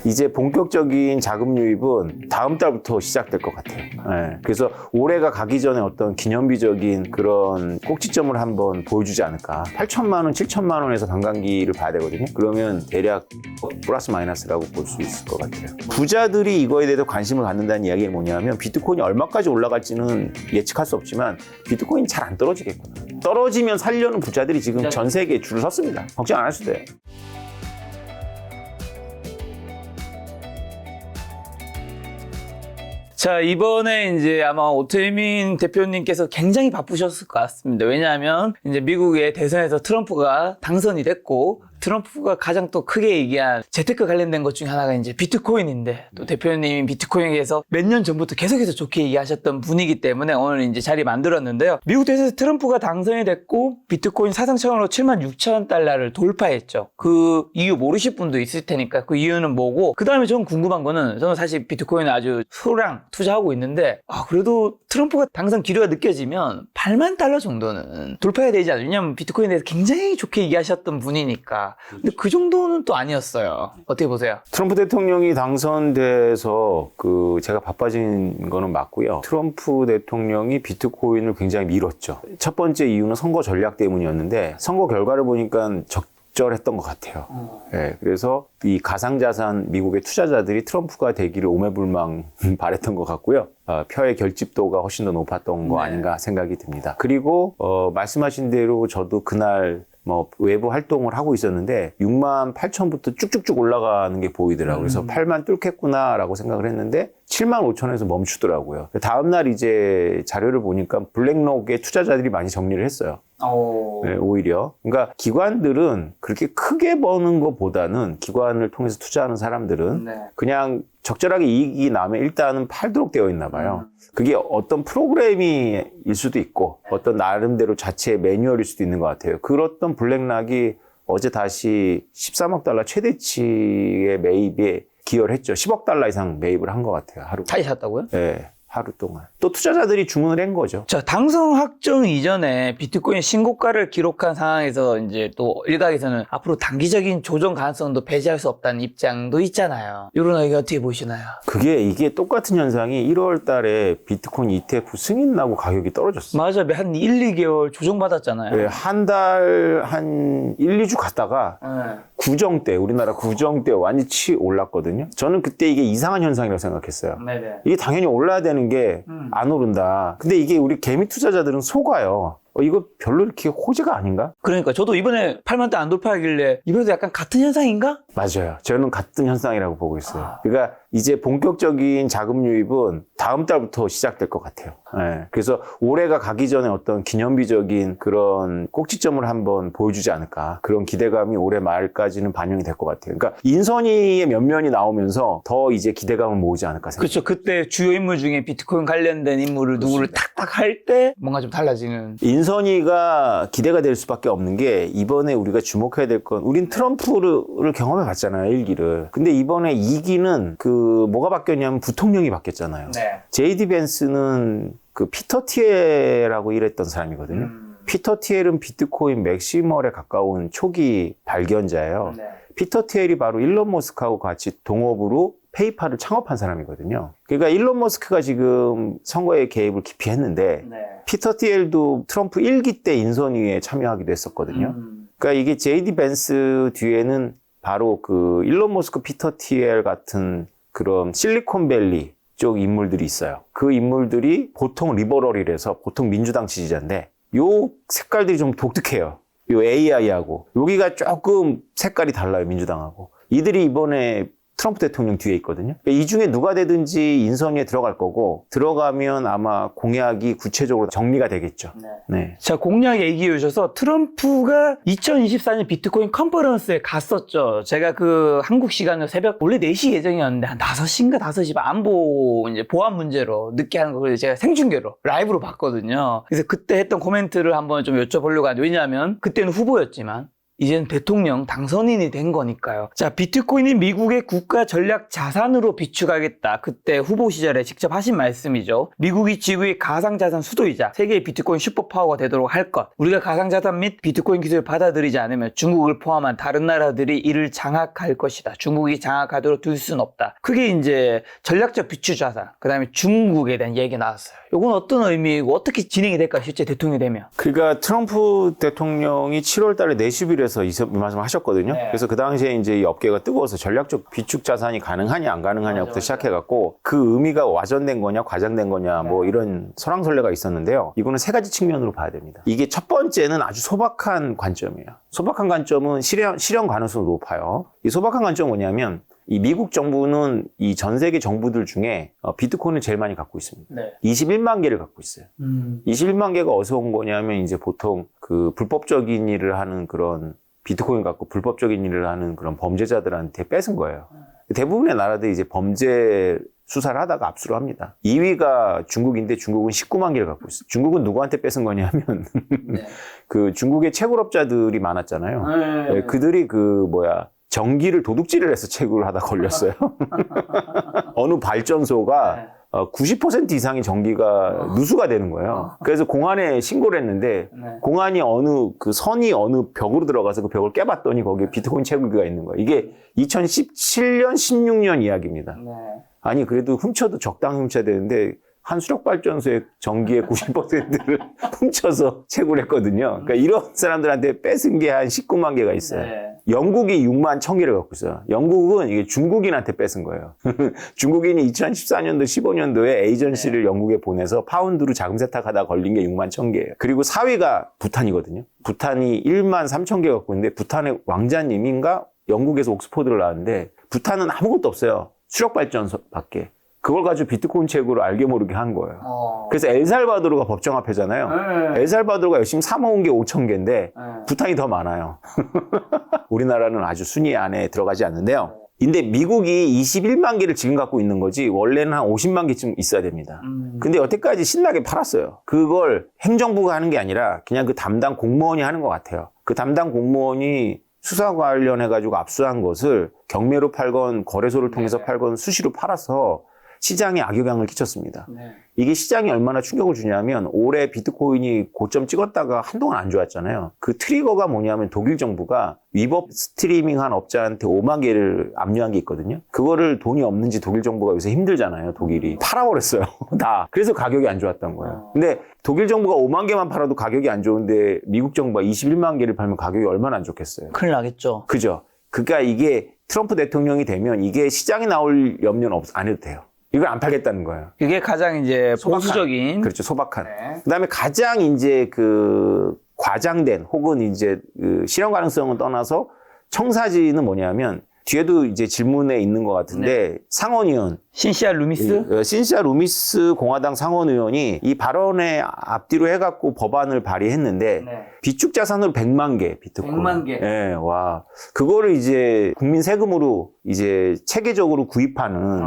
이제 본격적인 자금 유입은 다음 달부터 시작될 것 같아요. 네. 그래서 올해가 가기 전에 어떤 기념비적인 그런 꼭지점을 한번 보여주지 않을까. 8천만 원, 7천만 원에서 관광기를 봐야 되거든요. 그러면 대략 플러스 마이너스라고 볼 수 있을 것 같아요. 부자들이 이거에 대해서 관심을 갖는다는 이야기는 뭐냐면 비트코인이 얼마까지 올라갈지는 예측할 수 없지만 비트코인이 잘 안 떨어지겠구나. 떨어지면 살려는 부자들이 지금 전 세계에 줄을 섰습니다. 걱정 안 하셔도 돼요. 자, 이번에 이제 아마 오태민 대표님께서 굉장히 바쁘셨을 것 같습니다. 왜냐하면 이제 미국의 대선에서 트럼프가 당선이 됐고, 트럼프가 가장 또 크게 얘기한 재테크 관련된 것 중에 하나가 이제 비트코인인데, 또 대표님이 비트코인에 대해서 몇 년 전부터 계속해서 좋게 얘기하셨던 분이기 때문에 오늘 이제 자리 만들었는데요. 미국 대선에서 트럼프가 당선이 됐고, 비트코인 사상 처음으로 76,000달러를 돌파했죠. 그 이유 모르실 분도 있을 테니까 그 이유는 뭐고, 그 다음에 저는 궁금한 거는, 저는 사실 비트코인을 아주 소량 투자하고 있는데, 그래도 트럼프가 당선 기류가 느껴지면 8만 달러 정도는 돌파해야 되지 않아요? 왜냐면 비트코인에 대해서 굉장히 좋게 얘기하셨던 분이니까. 근데 그 정도는 또 아니었어요. 어떻게 보세요? 트럼프 대통령이 당선돼서 제가 바빠진 거는 맞고요. 트럼프 대통령이 비트코인을 굉장히 밀었죠. 첫 번째 이유는 선거 전략 때문이었는데 선거 결과를 보니까 적절했던 것 같아요. 네, 그래서 이 가상자산 미국의 투자자들이 트럼프가 되기를 오매불망 바랬던 것 같고요. 표의 결집도가 훨씬 더 높았던 거 아닌가 생각이 듭니다. 그리고 말씀하신 대로 저도 그날 외부 활동을 하고 있었는데 6만 8천부터 쭉쭉쭉 올라가는 게 보이더라고요. 그래서 8만 뚫겠구나라고 생각을 했는데 7만 5천에서 멈추더라고요. 다음날 이제 자료를 보니까 블랙록의 투자자들이 많이 정리를 했어요. 네, 오히려. 그러니까 기관들은 그렇게 크게 버는 것보다는 기관을 통해서 투자하는 사람들은 그냥 적절하게 이익이 나면 일단은 팔도록 되어 있나 봐요. 그게 어떤 프로그램일 수도 있고 어떤 나름대로 자체의 매뉴얼일 수도 있는 것 같아요. 그렇던 블랙락이 어제 다시 13억 달러 최대치의 매입에 기여를 했죠. 10억 달러 이상 매입을 한 것 같아요. 하루. 다시 샀다고요? 네. 하루 동안. 또 투자자들이 주문을 한 거죠. 자, 당선 확정 이전에 비트코인 신고가를 기록한 상황에서 이제 또 일각에서는 앞으로 단기적인 조정 가능성도 배제할 수 없다는 입장도 있잖아요. 이런 의견 어떻게 보시나요? 이게 똑같은 현상이 1월 달에 비트코인 ETF 승인 나고 가격이 떨어졌어요. 맞아. 한 1, 2개월 조정받았잖아요. 네, 한 1, 2주 갔다가 구정대, 우리나라 구정대 완전히 올랐거든요. 저는 그때 이게 이상한 현상이라고 생각했어요. 네네. 이게 당연히 올라야 되는 게 안 오른다. 근데 이게 우리 개미 투자자들은 속아요. 이거 별로 이렇게 호재가 아닌가? 그러니까 저도 이번에 8만대 안 돌파하길래 이번에도 약간 같은 현상인가? 맞아요. 저는 같은 현상이라고 보고 있어요. 그러니까 이제 본격적인 자금 유입은 다음 달부터 시작될 것 같아요. 네. 그래서 올해가 가기 전에 어떤 기념비적인 그런 꼭지점을 한번 보여주지 않을까. 그런 기대감이 올해 말까지는 반영이 될 것 같아요. 그러니까 인선이의 면면이 나오면서 더 이제 기대감을 모으지 않을까 생각합니다. 그렇죠. 그때 주요 인물 중에 비트코인 관련된 인물을 누구를 탁탁 할 때 뭔가 좀 달라지는. 인선이가 기대가 될 수밖에 없는 게 이번에 우리가 주목해야 될 건 우린 트럼프를 경험해 봤잖아요. 1기를. 근데 이번에 2기는 뭐가 바뀌었냐면 부통령이 바뀌었잖아요. 네. JD 벤스는 피터 티엘하고 일했던 사람이거든요. 피터 티엘은 비트코인 맥시멀에 가까운 초기 발견자예요. 네. 피터 티엘이 바로 일론 머스크하고 같이 동업으로 페이팔을 창업한 사람이거든요. 그러니까 일론 머스크가 지금 선거에 개입을 깊이 했는데 피터 티엘도 트럼프 1기 때 인선위에 참여하기도 했었거든요. 그러니까 이게 JD 벤스 뒤에는 바로 일론 머스크, 피터 티엘 같은 그런 실리콘밸리 쪽 인물들이 있어요. 그 인물들이 보통 리버럴이라서 보통 민주당 지지자인데 요 색깔들이 좀 독특해요. 요 AI하고 여기가 조금 색깔이 달라요. 민주당하고. 이들이 이번에 트럼프 대통령 뒤에 있거든요. 이 중에 누가 되든지 인선위에 들어갈 거고 들어가면 아마 공약이 구체적으로 정리가 되겠죠. 네. 자, 공약 얘기해 주셔서 트럼프가 2024년 비트코인 컨퍼런스에 갔었죠. 제가 한국 시간으로 새벽 원래 4시 예정이었는데 한 5시인가 5시 안보 이제 보안 문제로 늦게 하는 거 제가 생중계로 라이브로 봤거든요. 그래서 그때 했던 코멘트를 한번 좀 여쭤보려고 하는데 왜냐하면 그때는 후보였지만 이제는 대통령 당선인이 된 거니까요. 자, 비트코인이 미국의 국가 전략 자산으로 비축하겠다. 그때 후보 시절에 직접 하신 말씀이죠. 미국이 지구의 가상자산 수도이자 세계의 비트코인 슈퍼파워가 되도록 할 것. 우리가 가상자산 및 비트코인 기술을 받아들이지 않으면 중국을 포함한 다른 나라들이 이를 장악할 것이다. 중국이 장악하도록 둘 수는 없다. 그게 이제 전략적 비축 자산. 그 다음에 중국에 대한 얘기 나왔어요. 이건 어떤 의미이고 어떻게 진행이 될까, 실제 대통령이 되면? 그러니까 트럼프 대통령이 7월 달에 내시빌에서 이 말씀을 하셨거든요. 네. 그래서 그 당시에 이제 이 업계가 뜨거워서 전략적 비축 자산이 가능하냐 안 가능하냐부터 맞아. 시작해갖고 그 의미가 와전된 거냐 과장된 거냐 뭐 이런 설왕설래가 있었는데요. 이거는 세 가지 측면으로 봐야 됩니다. 이게 첫 번째는 아주 소박한 관점이에요. 소박한 관점은 실현 가능성이 높아요. 이 소박한 관점은 뭐냐면 이 미국 정부는 이 전 세계 정부들 중에 비트코인을 제일 많이 갖고 있습니다. 네. 21만 개를 갖고 있어요. 21만 개가 어디서 온 거냐면 이제 보통 그 불법적인 일을 하는 그런 비트코인 갖고 불법적인 일을 하는 그런 범죄자들한테 뺏은 거예요. 대부분의 나라들이 이제 범죄 수사를 하다가 압수를 합니다. 2위가 중국인데 중국은 19만 개를 갖고 있어요. 중국은 누구한테 뺏은 거냐면 네. 그 중국의 채굴업자들이 많았잖아요. 네, 그들이 전기를 도둑질을 해서 채굴을 하다 걸렸어요. 어느 발전소가 90% 이상의 전기가 누수가 되는 거예요. 그래서 공안에 신고를 했는데 네. 공안이 그 선이 어느 벽으로 들어가서 그 벽을 깨봤더니 거기에 비트코인 채굴기가 있는 거예요. 이게 2017년, 16년 이야기입니다. 네. 아니 그래도 훔쳐도 적당히 훔쳐야 되는데 한 수력발전소의 전기의 90%를 훔쳐서 채굴했거든요. 그러니까 이런 사람들한테 뺏은 게 한 19만 개가 있어요. 네. 영국이 6만 1000개를 갖고 있어요. 영국은 이게 중국인한테 뺏은 거예요. 중국인이 2014년도, 15년도에 에이전시를 영국에 보내서 파운드로 자금 세탁하다 걸린 게 6만 1000개예요. 그리고 4위가 부탄이거든요. 부탄이 1만 3000개 갖고 있는데 부탄의 왕자님인가 영국에서 옥스퍼드를 나왔는데 부탄은 아무것도 없어요. 수력발전소밖에. 그걸 가지고 비트코인 채굴을 알게 모르게 한 거예요. 그래서 엘살바도르가 법정화폐잖아요. 엘살바도르가 열심히 사모은 게 5,000개인데 부탄이 더 많아요. 우리나라는 아주 순위 안에 들어가지 않는데요. 근데 미국이 21만 개를 지금 갖고 있는 거지 원래는 한 50만 개쯤 있어야 됩니다. 근데 여태까지 신나게 팔았어요. 그걸 행정부가 하는 게 아니라 그냥 그 담당 공무원이 하는 것 같아요. 그 담당 공무원이 수사 관련해가지고 압수한 것을 경매로 팔건 거래소를 통해서 팔건 수시로 팔아서 시장에 악영향을 끼쳤습니다. 네. 이게 시장에 얼마나 충격을 주냐면 올해 비트코인이 고점 찍었다가 한동안 안 좋았잖아요. 그 트리거가 뭐냐면 독일 정부가 위법 스트리밍한 업자한테 5만 개를 압류한 게 있거든요. 그거를 돈이 없는지 독일 정부가 요새 힘들잖아요. 독일이. 팔아버렸어요. 다. 그래서 가격이 안 좋았던 거예요. 근데 독일 정부가 5만 개만 팔아도 가격이 안 좋은데 미국 정부가 21만 개를 팔면 가격이 얼마나 안 좋겠어요. 큰일 나겠죠. 그죠. 그러니까 이게 트럼프 대통령이 되면 이게 시장에 나올 염려는 안 해도 돼요. 이걸 안 팔겠다는 거예요. 그게 가장 이제 소박한. 보수적인. 그렇죠. 소박한. 네. 그다음에 가장 이제 그 과장된 혹은 이제 그 실현 가능성은 떠나서 청사진은 뭐냐면 뒤에도 이제 질문에 있는 것 같은데 상원의원 신시아 루미스? 신시아 루미스 공화당 상원의원이 이 발언에 앞뒤로 해갖고 법안을 발의했는데 네. 비축 자산으로 100만 개 비트코인. 100만 개. 예, 와. 그거를 이제 국민 세금으로 이제 체계적으로 구입하는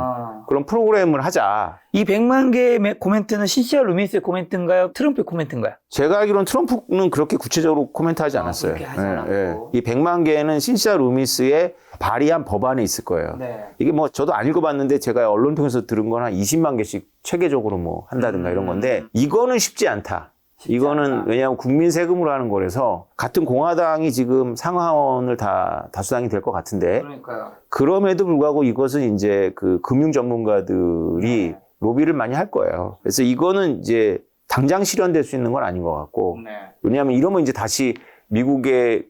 그런 프로그램을 하자. 이 100만 개의 코멘트는 신시아 루미스의 코멘트인가요? 트럼프의 코멘트인가요? 제가 알기로는 트럼프는 그렇게 구체적으로 코멘트하지 않았어요. 그렇게 하지 않았고. 이 100만 개는 신시아 루미스의 발의한 법안에 있을 거예요. 네. 이게 뭐 저도 안 읽어봤는데 제가 언론 통해서 들은 건 한 20만 개씩 체계적으로 뭐 한다든가 이런 건데 이거는 쉽지 않다. 이거는 않다. 왜냐하면 국민 세금으로 하는 거라서 같은 공화당이 지금 상하원을 다 다수당이 될 것 같은데 그러니까요. 그럼에도 불구하고 이것은 이제 그 금융 전문가들이 로비를 많이 할 거예요. 그래서 이거는 이제 당장 실현될 수 있는 건 아닌 것 같고 네. 왜냐하면 이러면 이제 다시 미국의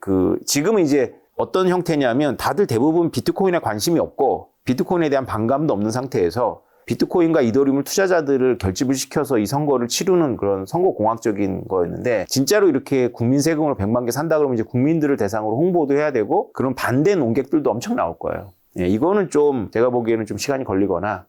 지금은 이제 어떤 형태냐면 다들 대부분 비트코인에 관심이 없고 비트코인에 대한 반감도 없는 상태에서 비트코인과 이더리움을 투자자들을 결집을 시켜서 이 선거를 치르는 그런 선거공학적인 거였는데 진짜로 이렇게 국민 세금으로 100만 개 산다 그러면 이제 국민들을 대상으로 홍보도 해야 되고 그런 반대 논객들도 엄청 나올 거예요. 예, 이거는 좀 제가 보기에는 좀 시간이 걸리거나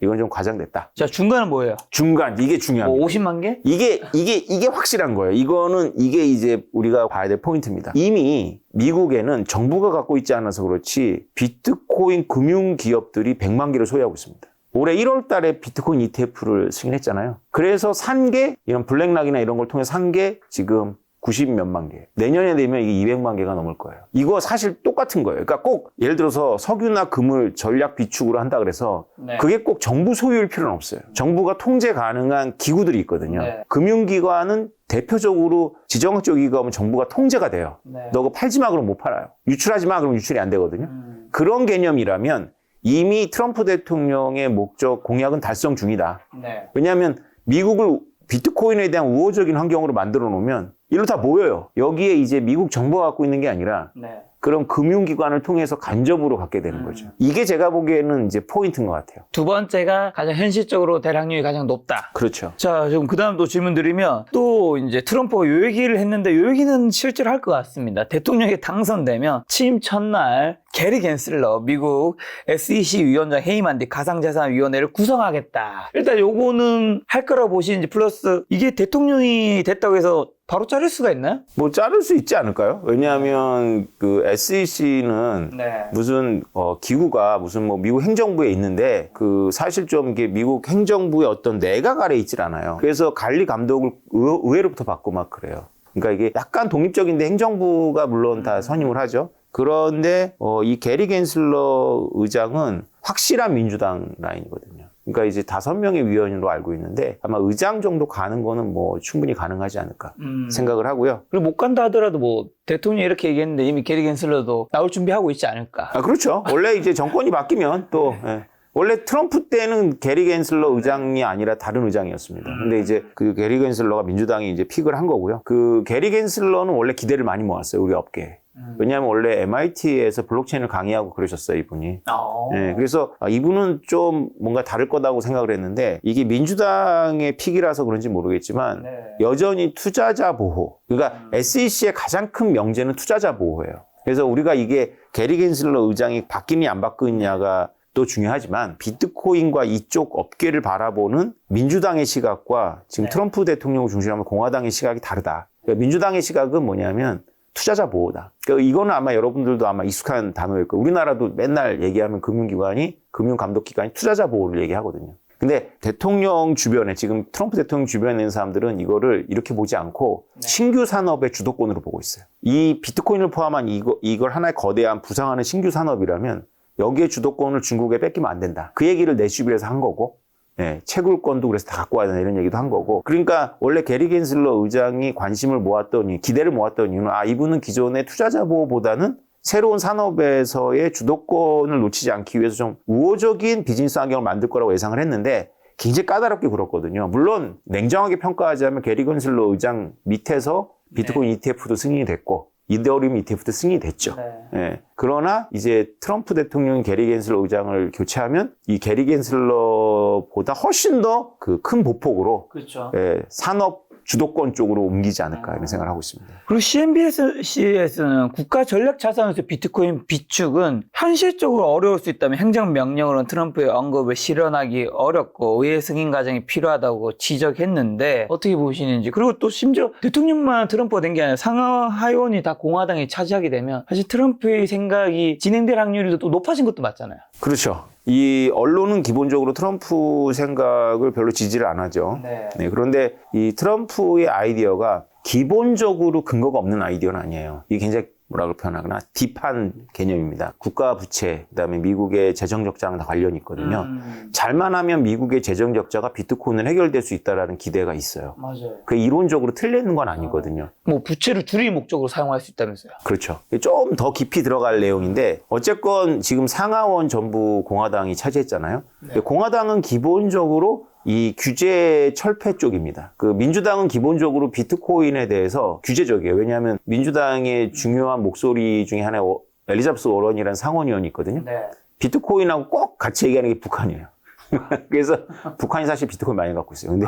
이건 좀 과장됐다. 자, 중간은 뭐예요? 중간 이게 중요합니다. 뭐 50만 개? 이게 확실한 거예요. 이게 이제 우리가 봐야 될 포인트입니다. 이미 미국에는 정부가 갖고 있지 않아서 그렇지 비트코인 금융 기업들이 100만 개를 소유하고 있습니다. 올해 1월 달에 비트코인 ETF를 승인했잖아요. 그래서 산 게 이런 블랙락이나 이런 걸 통해 산 게 지금 90 몇만 개. 내년에 되면 이게 200만 개가 넘을 거예요. 이거 사실 똑같은 거예요. 그러니까 꼭 예를 들어서 석유나 금을 전략 비축으로 한다 그래서 네. 그게 꼭 정부 소유일 필요는 없어요. 정부가 통제 가능한 기구들이 있거든요. 네. 금융기관은 대표적으로 지정학적 기관은 정부가 통제가 돼요. 네. 너 그거 팔지 마 그러면 못 팔아요. 유출하지 마 그러면 유출이 안 되거든요. 그런 개념이라면 이미 트럼프 대통령의 목적 공약은 달성 중이다. 네. 왜냐하면 미국을 비트코인에 대한 우호적인 환경으로 만들어 놓으면 이로 다 모여요. 여기에 이제 미국 정부가 갖고 있는 게 아니라 네. 그런 금융기관을 통해서 간접으로 갖게 되는 거죠. 이게 제가 보기에는 이제 포인트인 것 같아요. 두 번째가 가장 현실적으로 대락률이 가장 높다. 그렇죠. 자, 좀 그다음 또 질문 드리면 또 이제 트럼프가 요 얘기를 했는데 요 얘기는 실제로 할 것 같습니다. 대통령이 당선되면 취임 첫날 게리 겐슬러 미국 SEC 위원장 해임한 뒤 가상자산위원회를 구성하겠다. 일단 요거는 할 거라고 보시는지 플러스 이게 대통령이 됐다고 해서 바로 자를 수가 있나요? 뭐 자를 수 있지 않을까요? 왜냐하면 그 SEC는 네. 무슨 기구가 무슨 뭐 미국 행정부에 있는데 그 사실 좀 이게 미국 행정부의 어떤 내각 아래 있질 않아요. 그래서 관리 감독을 의회로부터 받고 막 그래요. 그러니까 이게 약간 독립적인데 행정부가 물론 다 선임을 하죠. 그런데 이 게리 겐슬러 의장은 확실한 민주당 라인이거든요. 그러니까 이제 5명의 위원으로 알고 있는데 아마 의장 정도 가는 거는 뭐 충분히 가능하지 않을까 생각을 하고요. 그리고 못 간다 하더라도 뭐 대통령이 이렇게 얘기했는데 이미 게리 겐슬러도 나올 준비하고 있지 않을까. 아, 그렇죠. 원래 이제 정권이 바뀌면 또 예. 원래 트럼프 때는 게리 겐슬러 의장이 아니라 다른 의장이었습니다. 근데 이제 그 게리 겐슬러가 민주당이 이제 픽을 한 거고요. 그 게리 겐슬러는 원래 기대를 많이 모았어요. 우리 업계에. 왜냐하면 원래 MIT에서 블록체인을 강의하고 그러셨어요, 이분이. 네, 그래서 이분은 좀 뭔가 다를 거다고 생각을 했는데 이게 민주당의 픽이라서 그런지 모르겠지만 여전히 투자자 보호. 그러니까 SEC의 가장 큰 명제는 투자자 보호예요. 그래서 우리가 이게 게리 겐슬러 의장이 바뀌느냐 안 바뀌느냐가 또 중요하지만 비트코인과 이쪽 업계를 바라보는 민주당의 시각과 지금 트럼프 대통령을 중심으로 하면 공화당의 시각이 다르다. 그러니까 민주당의 시각은 뭐냐면 투자자 보호다. 그러니까 이거는 아마 여러분들도 아마 익숙한 단어일 거예요. 우리나라도 맨날 얘기하면 금융기관이, 금융감독기관이 투자자 보호를 얘기하거든요. 근데 대통령 주변에, 지금 트럼프 대통령 주변에 있는 사람들은 이거를 이렇게 보지 않고 신규 산업의 주도권으로 보고 있어요. 이 비트코인을 포함한 이걸 하나의 거대한 부상하는 신규 산업이라면 여기에 주도권을 중국에 뺏기면 안 된다. 그 얘기를 내주빌에서 한 거고, 예, 채굴권도 그래서 다 갖고 와야 된다 이런 얘기도 한 거고. 그러니까 원래 게리 겐슬러 의장이 관심을 모았더니, 기대를 모았던 이유는 이분은 기존의 투자자 보호보다는 새로운 산업에서의 주도권을 놓치지 않기 위해서 좀 우호적인 비즈니스 환경을 만들 거라고 예상을 했는데 굉장히 까다롭게 굴었거든요. 물론 냉정하게 평가하자면 게리 겐슬러 의장 밑에서 비트코인 ETF도 승인이 됐고 이더리움 ETF도 승인이 됐죠. 예. 그러나 이제 트럼프 대통령이 게리 겐슬러 의장을 교체하면 이 게리 겐슬러보다 훨씬 더 그 큰 보폭으로 그렇죠. 예, 산업 주도권 쪽으로 옮기지 않을까 이런 생각을 하고 있습니다. 그리고 CNBC에서는 국가 전략 자산에서 비트코인 비축은 현실적으로 어려울 수 있다면 행정명령으로는 트럼프의 언급을 실현하기 어렵고 의회 승인 과정이 필요하다고 지적했는데 어떻게 보시는지. 그리고 또 심지어 대통령만 트럼프가 된 게 아니라 상하하원이 다 공화당이 차지하게 되면 사실 트럼프의 생각이 진행될 확률이 또 높아진 것도 맞잖아요. 그렇죠. 이 언론은 기본적으로 트럼프 생각을 별로 지지를 안 하죠. 네, 그런데 이 트럼프의 아이디어가 기본적으로 근거가 없는 아이디어는 아니에요. 이게 굉장히 뭐라고 표현하거나 딥한 개념입니다. 국가 부채, 그다음에 미국의 재정 적자랑 다 관련이 있거든요. 잘만 하면 미국의 재정 적자가 비트코인을 해결될 수 있다라는 기대가 있어요. 맞아요. 그 이론적으로 틀리는 건 아니거든요. 뭐 부채를 줄일 목적으로 사용할 수 있다면서요. 그렇죠. 좀 더 깊이 들어갈 내용인데 어쨌건 지금 상하원 전부 공화당이 차지했잖아요. 공화당은 기본적으로 이 규제 철폐 쪽입니다. 그 민주당은 기본적으로 비트코인에 대해서 규제적이에요. 왜냐하면 민주당의 중요한 목소리 중에 하나 엘리자베스 워런이라는 상원의원이 있거든요. 비트코인하고 꼭 같이 얘기하는 게 북한이에요. 그래서 북한이 사실 비트코인 많이 갖고 있어요. 근데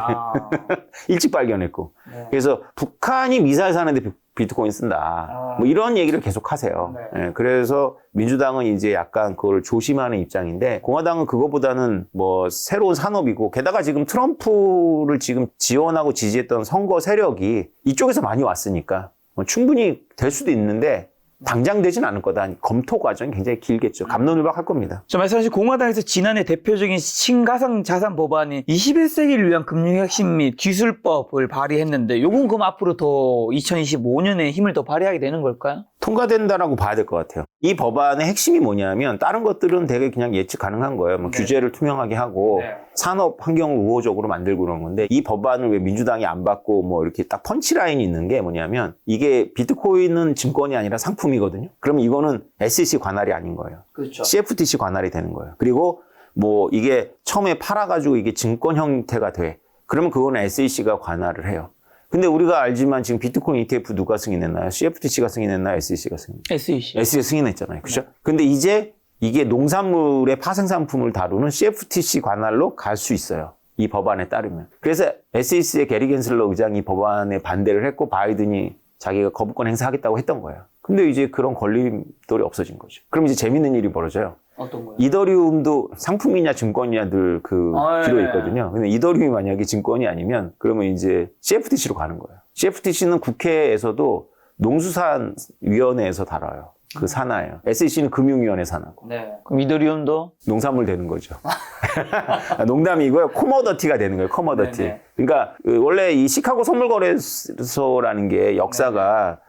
일찍 발견했고. 그래서 북한이 미사일 사는데 비트코인 쓴다. 뭐 이런 얘기를 계속 하세요. 예, 그래서 민주당은 이제 약간 그걸 조심하는 입장인데 공화당은 그거보다는 뭐 새로운 산업이고 게다가 지금 트럼프를 지금 지원하고 지지했던 선거 세력이 이쪽에서 많이 왔으니까 뭐 충분히 될 수도 있는데 당장 되진 않을 거다. 검토 과정이 굉장히 길겠죠. 갑론을박할 겁니다. 저 말씀하신 공화당에서 지난해 대표적인 신가상 자산 법안인 21세기를 위한 금융혁신 및 기술법을 발의했는데 요건 그럼 앞으로 더 2025년에 힘을 더 발휘하게 되는 걸까요? 통과된다라고 봐야 될 것 같아요. 이 법안의 핵심이 뭐냐면 다른 것들은 되게 그냥 예측 가능한 거예요. 뭐 규제를 투명하게 하고 산업 환경을 우호적으로 만들고 그런 건데 이 법안을 왜 민주당이 안 받고 뭐 이렇게 딱 펀치라인이 있는 게 뭐냐면 이게 비트코인은 증권이 아니라 상품이거든요. 그럼 이거는 SEC 관할이 아닌 거예요. 그렇죠. CFTC 관할이 되는 거예요. 그리고 뭐 이게 처음에 팔아가지고 이게 증권 형태가 돼. 그러면 그거는 SEC가 관할을 해요. 근데 우리가 알지만 지금 비트코인 ETF 누가 승인했나요? CFTC가 승인했나요? SEC가 승인했나요? SEC. SEC가 승인했잖아요. 그죠? 근데 이제 이게 농산물의 파생상품을 다루는 CFTC 관할로 갈 수 있어요. 이 법안에 따르면. 그래서 SEC의 게리 겐슬러 의장이 법안에 반대를 했고 바이든이 자기가 거부권 행사하겠다고 했던 거예요. 근데 이제 그런 걸림돌이 없어진 거죠. 그럼 이제 재밌는 일이 벌어져요. 어떤 거요? 이더리움도 상품이냐 증권이냐 늘 그 기로 예. 있거든요. 근데 이더리움이 만약에 증권이 아니면 그러면 이제 CFTC로 가는 거예요. CFTC는 국회에서도 농수산위원회에서 다뤄요. 그 산하예요. SEC는 금융위원회 산하고. 네. 그럼 이더리움도? 농산물 되는 거죠. 농담이고요. 코모더티가 되는 거예요. 코모더티. 네네. 그러니까 원래 이 시카고 선물거래소라는 게 역사가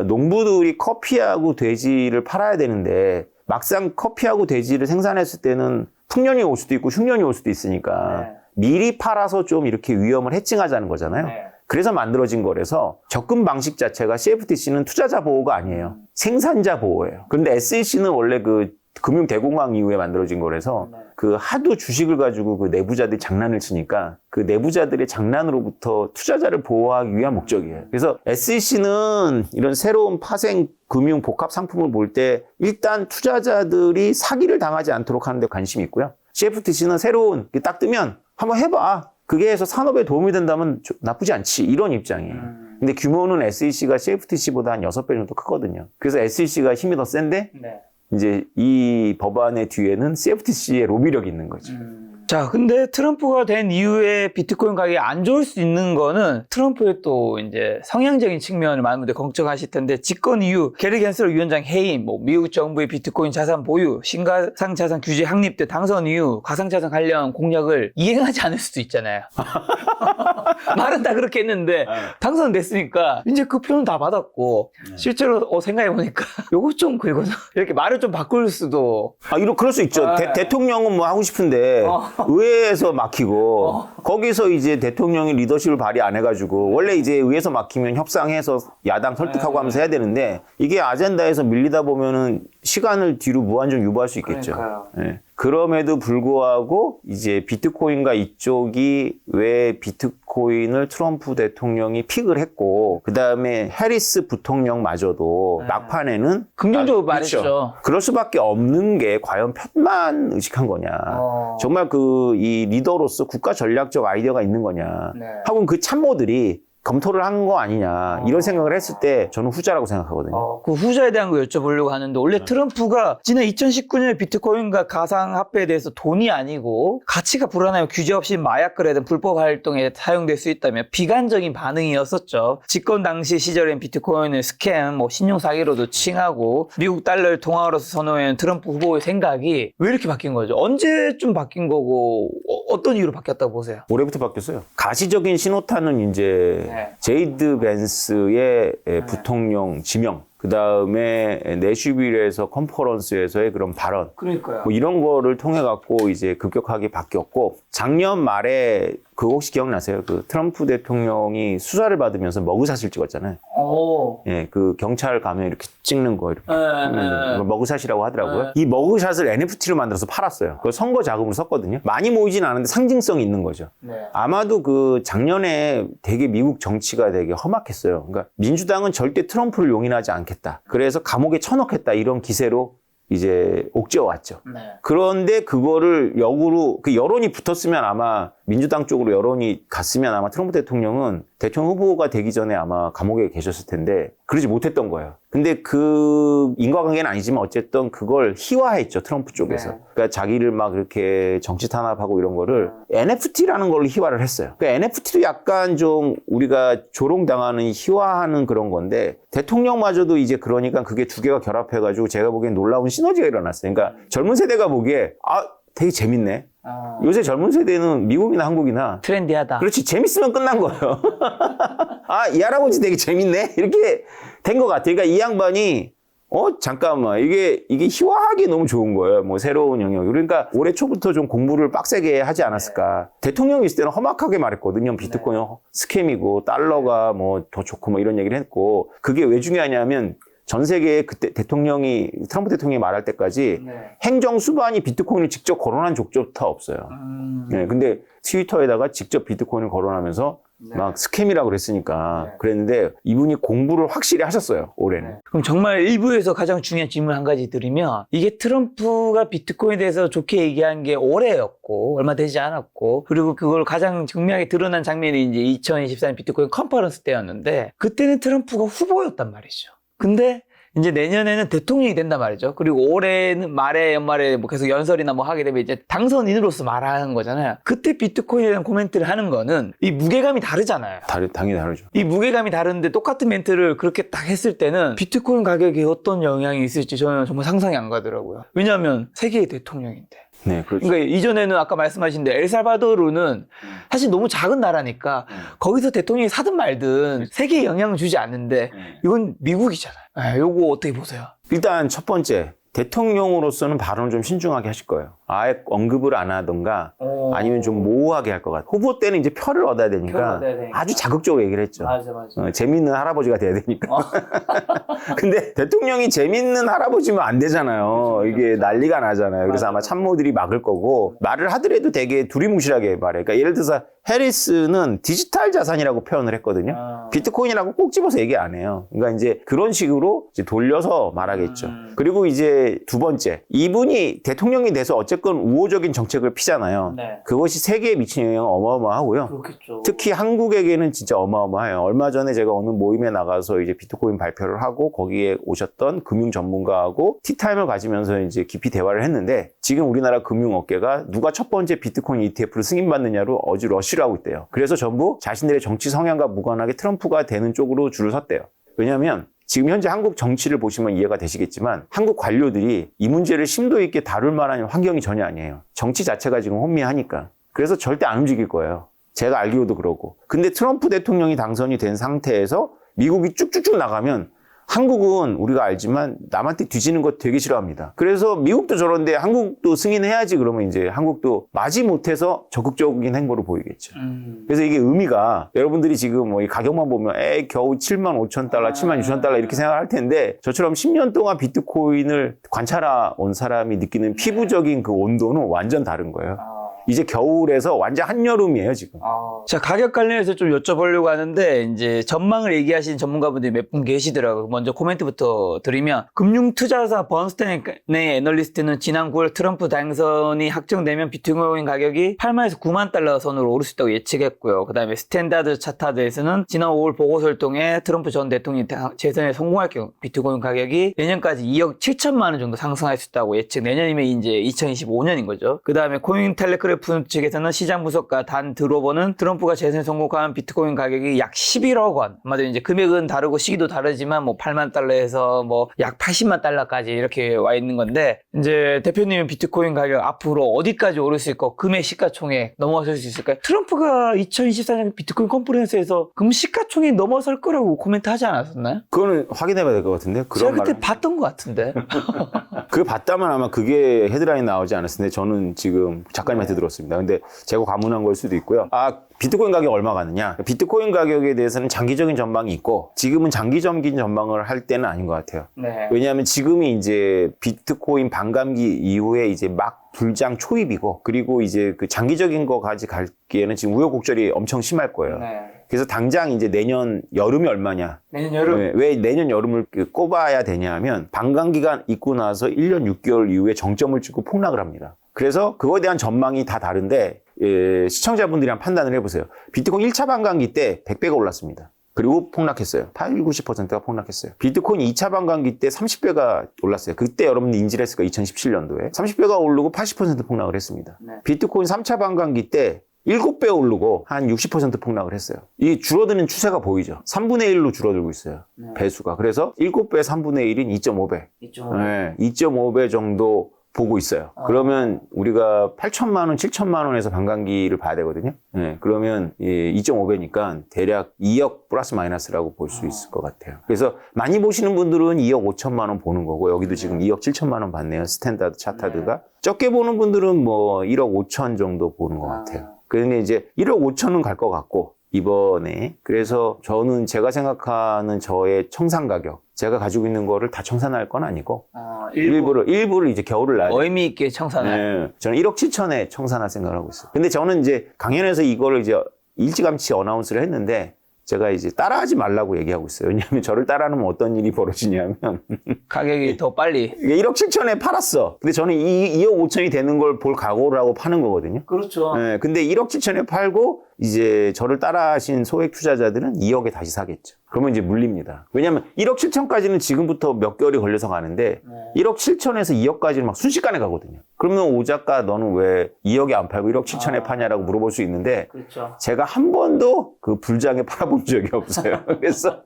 농부들이 커피하고 돼지를 팔아야 되는데 막상 커피하고 돼지를 생산했을 때는 풍년이 올 수도 있고 흉년이 올 수도 있으니까 미리 팔아서 좀 이렇게 위험을 해칭하자는 거잖아요. 그래서 만들어진 거라서 접근 방식 자체가 CFTC는 투자자 보호가 아니에요. 생산자 보호예요. 그런데 SEC는 원래 그 금융대공황 이후에 만들어진 거라서 그 하도 주식을 가지고 그 내부자들이 장난을 치니까 그 내부자들의 장난으로부터 투자자를 보호하기 위한 목적이에요. 그래서 SEC는 이런 새로운 파생 금융 복합 상품을 볼 때 일단 투자자들이 사기를 당하지 않도록 하는 데 관심이 있고요. CFTC는 새로운 딱 뜨면 한번 해봐. 그게 해서 산업에 도움이 된다면 나쁘지 않지. 이런 입장이에요. 근데 규모는 SEC가 CFTC보다 한 6배 정도 크거든요. 그래서 SEC가 힘이 더 센데 이제 이 법안의 뒤에는 CFTC의 로비력이 있는 거죠. 자, 근데 트럼프가 된 이후에 비트코인 가격이 안 좋을 수 있는 거는 트럼프의 또 이제 성향적인 측면을 많은 분들이 걱정하실 텐데 집권 이후 게리 겐슬러 위원장 해임, 뭐 미국 정부의 비트코인 자산 보유, 신가상 자산 규제 확립 때 당선 이후 가상자산 관련 공약을 이행하지 않을 수도 있잖아요. 말은 다 그렇게 했는데 당선됐으니까 이제 그 표는 다 받았고 실제로 생각해보니까 요거 좀 긁어서 이렇게 말을 좀 바꿀 수도 그럴 수 있죠. 대통령은 뭐 하고 싶은데 의회에서 막히고 거기서 이제 대통령이 리더십을 발휘 안 해가지고 원래 이제 의회에서 막히면 협상해서 야당 설득하고 하면서 해야 되는데 이게 아젠다에서 밀리다 보면은 시간을 뒤로 무한정 유보할 수 있겠죠. 예. 그럼에도 불구하고 이제 비트코인과 이쪽이 왜 비트코인을 트럼프 대통령이 픽을 했고 그 다음에 해리스 부통령마저도 막판에는 긍정적으로 말했죠. 그럴 수밖에 없는 게 과연 편만 의식한 거냐. 정말 그 이 리더로서 국가 전략적 아이디어가 있는 거냐. 하고 그 참모들이 검토를 한 거 아니냐 이런 생각을 했을 때 저는 후자라고 생각하거든요. 그 후자에 대한 거 여쭤보려고 하는데 원래 트럼프가 지난 2019년에 비트코인과 가상화폐에 대해서 돈이 아니고 가치가 불안하고 규제 없이 마약 거래 등 불법 활동에 사용될 수 있다며 비관적인 반응이었었죠. 집권 당시 시절엔 비트코인을 스캠, 뭐 신용 사기로도 칭하고 미국 달러를 통화로서 선호하는 트럼프 후보의 생각이 왜 이렇게 바뀐 거죠? 언제쯤 바뀐 거고 어떤 이유로 바뀌었다고 보세요? 올해부터 바뀌었어요. 가시적인 신호탄은 이제 제이드 벤스의 부통령 지명, 그 다음에 내슈빌에서 컨퍼런스에서의 그런 발언, 그러니까요. 뭐 이런 거를 통해 갖고 이제 급격하게 바뀌었고 작년 말에 그거 혹시 기억나세요? 그 트럼프 대통령이 수사를 받으면서 머그샷을 찍었잖아요. 예, 그 경찰 가면 이렇게 찍는 거 이렇게 머그샷이라고 하더라고요. 이 머그샷을 NFT로 만들어서 팔았어요. 그걸 선거 자금으로 썼거든요. 많이 모이진 않은데 상징성이 있는 거죠. 아마도 그 작년에 되게 미국 정치가 되게 험악했어요. 그러니까 민주당은 절대 트럼프를 용인하지 않겠다. 그래서 감옥에 쳐넣겠다 이런 기세로 이제 옥죄어 왔죠. 그런데 그거를 역으로 그 여론이 붙었으면 아마 민주당 쪽으로 여론이 갔으면 아마 트럼프 대통령은 대통령 후보가 되기 전에 아마 감옥에 계셨을 텐데 그러지 못했던 거예요. 근데 그 인과관계는 아니지만 어쨌든 그걸 희화했죠, 트럼프 쪽에서. 네. 그러니까 자기를 막 이렇게 정치 탄압하고 이런 거를 NFT라는 걸로 희화를 했어요. 그러니까 NFT도 약간 좀 우리가 조롱당하는 희화하는 그런 건데 대통령마저도 이제 그러니까 그게 두 개가 결합해가지고 제가 보기엔 놀라운 시너지가 일어났어요. 그러니까 젊은 세대가 보기에 되게 재밌네. 요새 젊은 세대는 미국이나 한국이나 트렌디하다. 그렇지, 재밌으면 끝난 거예요. 이 할아버지 되게 재밌네, 이렇게 된 것 같아요. 그러니까 이 양반이 잠깐만, 이게 희화하기 너무 좋은 거예요. 뭐 새로운 영역. 그러니까 올해 초부터 좀 공부를 빡세게 하지 않았을까. 대통령이 있을 때는 험악하게 말했거든요. 비트코인 스캠이고 달러가 뭐 더 좋고 뭐 이런 얘기를 했고, 그게 왜 중요하냐면 전 세계에 그때 트럼프 대통령이 말할 때까지 행정 수반이 비트코인을 직접 거론한 적조차 없어요. 네, 근데 트위터에다가 직접 비트코인을 거론하면서 막 스캠이라고 그랬으니까 그랬는데 이분이 공부를 확실히 하셨어요, 올해는. 그럼 정말 일부에서 가장 중요한 질문 한 가지 드리면, 이게 트럼프가 비트코인에 대해서 좋게 얘기한 게 올해였고 얼마 되지 않았고, 그리고 그걸 가장 극명하게 드러난 장면이 이제 2024년 비트코인 컨퍼런스 때였는데, 그때는 트럼프가 후보였단 말이죠. 근데 이제 내년에는 대통령이 된단 말이죠. 그리고 올해는 연말에 뭐 계속 연설이나 뭐 하게 되면 이제 당선인으로서 말하는 거잖아요. 그때 비트코인에 대한 코멘트를 하는 거는 이 무게감이 다르잖아요. 당연히 다르죠. 이 무게감이 다른데 똑같은 멘트를 그렇게 딱 했을 때는 비트코인 가격에 어떤 영향이 있을지 저는 정말 상상이 안 가더라고요. 왜냐하면 세계의 대통령인데. 네, 그렇죠. 그러니까 이전에는 아까 말씀하신 대로 엘살바도르는 사실 너무 작은 나라니까 거기서 대통령이 사든 말든 세계에 영향을 주지 않는데 이건 미국이잖아요. 요거 어떻게 보세요? 일단 첫 번째, 대통령으로서는 발언을 좀 신중하게 하실 거예요. 아예 언급을 안 하던가 아니면 좀 모호하게 할 것 같아요. 후보 때는 이제 표를 얻어야 되니까 아주 자극적으로 얘기를 했죠. 맞아. 재밌는 할아버지가 돼야 되니까. 근데 대통령이 재밌는 할아버지면 안 되잖아요. 그렇죠. 이게 난리가 나잖아요. 그래서 아마 참모들이 막을 거고, 말을 하더라도 되게 두리뭉실하게 말해. 그러니까 예를 들어서 해리스는 디지털 자산이라고 표현을 했거든요. 비트코인이라고 꼭 집어서 얘기 안 해요. 그러니까 이제 그런 식으로 이제 돌려서 말하겠죠. 그리고 이제 두 번째, 이분이 대통령이 돼서 어쨌건 우호적인 정책을 피잖아요. 네. 그것이 세계에 미치는 영향은 어마어마하고요. 그렇겠죠. 특히 한국에게는 진짜 어마어마해요. 얼마 전에 제가 어느 모임에 나가서 이제 비트코인 발표를 하고 거기에 오셨던 금융 전문가하고 티타임을 가지면서 이제 깊이 대화를 했는데, 지금 우리나라 금융업계가 누가 첫 번째 비트코인 ETF를 승인받느냐로 어지 러쉬를 하고 있대요. 그래서 전부 자신들의 정치 성향과 무관하게 트럼프가 되는 쪽으로 줄을 섰대요. 왜냐하면 지금 현재 한국 정치를 보시면 이해가 되시겠지만 한국 관료들이 이 문제를 심도 있게 다룰 만한 환경이 전혀 아니에요. 정치 자체가 지금 혼미하니까. 그래서 절대 안 움직일 거예요. 제가 알기로도 그러고. 근데 트럼프 대통령이 당선이 된 상태에서 미국이 쭉쭉쭉 나가면 한국은 우리가 알지만 남한테 뒤지는 거 되게 싫어합니다. 그래서 미국도 저런데 한국도 승인해야지 그러면 이제 한국도 마지못해서 적극적인 행보를 보이겠죠. 그래서 이게 의미가, 여러분들이 지금 뭐 이 가격만 보면 겨우 7만 5천 달러, 7만 6천 달러 이렇게 생각할 텐데, 저처럼 10년 동안 비트코인을 관찰해 온 사람이 느끼는 피부적인 그 온도는 완전 다른 거예요. 이제 겨울에서 완전 한여름이에요, 지금. 자, 가격 관련해서 좀 여쭤보려고 하는데, 이제 전망을 얘기하신 전문가분들이 몇 분 계시더라고요. 먼저 코멘트부터 드리면, 금융투자사 번스탠의 애널리스트는 지난 9월 트럼프 당선이 확정되면 비트코인 가격이 8만에서 9만 달러 선으로 오를 수 있다고 예측했고요. 그 다음에 스탠다드 차타드에서는 지난 5월 보고서를 통해 트럼프 전 대통령이 재선에 성공할 경우 비트코인 가격이 내년까지 2억 7천만 원 정도 상승할 수 있다고 예측. 내년이면 이제 2025년인 거죠. 그 다음에 코인텔레그래프 측에서는 시장 분석가 단 드로버는 트럼프가 재선에 성공한 비트코인 가격이 약 11억 원. 한마디로 이제 금액은 다르고 시기도 다르지만 뭐 8만 달러에서 뭐 약 80만 달러까지 이렇게 와 있는 건데, 이제 대표님은 비트코인 가격 앞으로 어디까지 오를 수 있고 금의 시가총액 넘어설 수 있을까요? 트럼프가 2024년 비트코인 컨퍼런스에서 금 시가총액 넘어설 거라고 코멘트 하지 않았었나요? 그거는 확인해봐야 될 것 같은데. 제가 그때 봤던 것 같은데. 그거 봤다면 아마 그게 헤드라인 나오지 않았을 텐데, 저는 지금 작가님한테 들었습니다. 근데 제가 과문한 걸 수도 있고요. 비트코인 가격이 얼마 가느냐? 비트코인 가격에 대해서는 장기적인 전망이 있고, 지금은 장기적인 전망을 할 때는 아닌 것 같아요. 네. 왜냐하면 지금이 이제 비트코인 반감기 이후에 이제 막 불장 초입이고, 그리고 이제 그 장기적인 거까지 갈기에는 지금 우여곡절이 엄청 심할 거예요. 네. 그래서 당장 이제 내년 여름이 얼마냐? 내년 여름? 왜 내년 여름을 꼽아야 되냐 하면, 반감기가 있고 나서 1년 6개월 이후에 정점을 찍고 폭락을 합니다. 그래서 그거에 대한 전망이 다 다른데, 시청자분들이랑 판단을 해보세요. 비트코인 1차 반감기 때 100배가 올랐습니다. 그리고 폭락했어요. 80, 90%가 폭락했어요. 비트코인 2차 반감기 때 30배가 올랐어요. 그때 여러분들 인지를 했을 거예요. 2017년도에. 30배가 오르고 80% 폭락을 했습니다. 네. 비트코인 3차 반감기 때 7배 오르고 한 60% 폭락을 했어요. 이 줄어드는 추세가 보이죠. 3분의 1로 줄어들고 있어요. 네. 배수가. 그래서 7배 3분의 1인 2.5배. 2.5배 정도 보고 있어요. 그러면 우리가 8천만 원, 7천만 원에서 반감기를 봐야 되거든요. 그러면 2.5배니까 대략 2억 플러스 마이너스라고 볼 수 있을 것 같아요. 그래서 많이 보시는 분들은 2억 5천만 원 보는 거고 여기도 지금 2억 7천만 원 봤네요. 스탠다드 차타드가. 적게 보는 분들은 뭐 1억 5천 정도 보는 것 같아요. 그런데 이제 1억 5천은 갈 것 같고 이번에. 그래서 저는 제가 생각하는 저의 청산 가격, 제가 가지고 있는 거를 다 청산할 건 아니고 일부를 이제 겨울을 놔야 돼요. 의미 있게 청산을. 네, 저는 1억 7천에 청산할 생각을 하고 있어요. 근데 저는 이제 강연에서 이거를 이제 일찌감치 어나운스를 했는데 제가 이제 따라하지 말라고 얘기하고 있어요. 왜냐하면 저를 따라하면 어떤 일이 벌어지냐면 가격이 더 빨리. 1억 7천에 팔았어. 근데 저는 2억 5천이 되는 걸 볼 각오를 하고 파는 거거든요. 그렇죠. 네, 근데 1억 7천에 팔고 이제 저를 따라하신 소액 투자자들은 2억에 다시 사겠죠. 그러면 이제 물립니다. 왜냐하면 1억 7천까지는 지금부터 몇 개월이 걸려서 가는데 1억 7천에서 2억까지는 막 순식간에 가거든요. 그러면 오 작가 너는 왜 2억에 안 팔고 1억 7천에 파냐라고 물어볼 수 있는데 그렇죠. 제가 한 번도 그 불장에 팔아본 적이 없어요. 그래서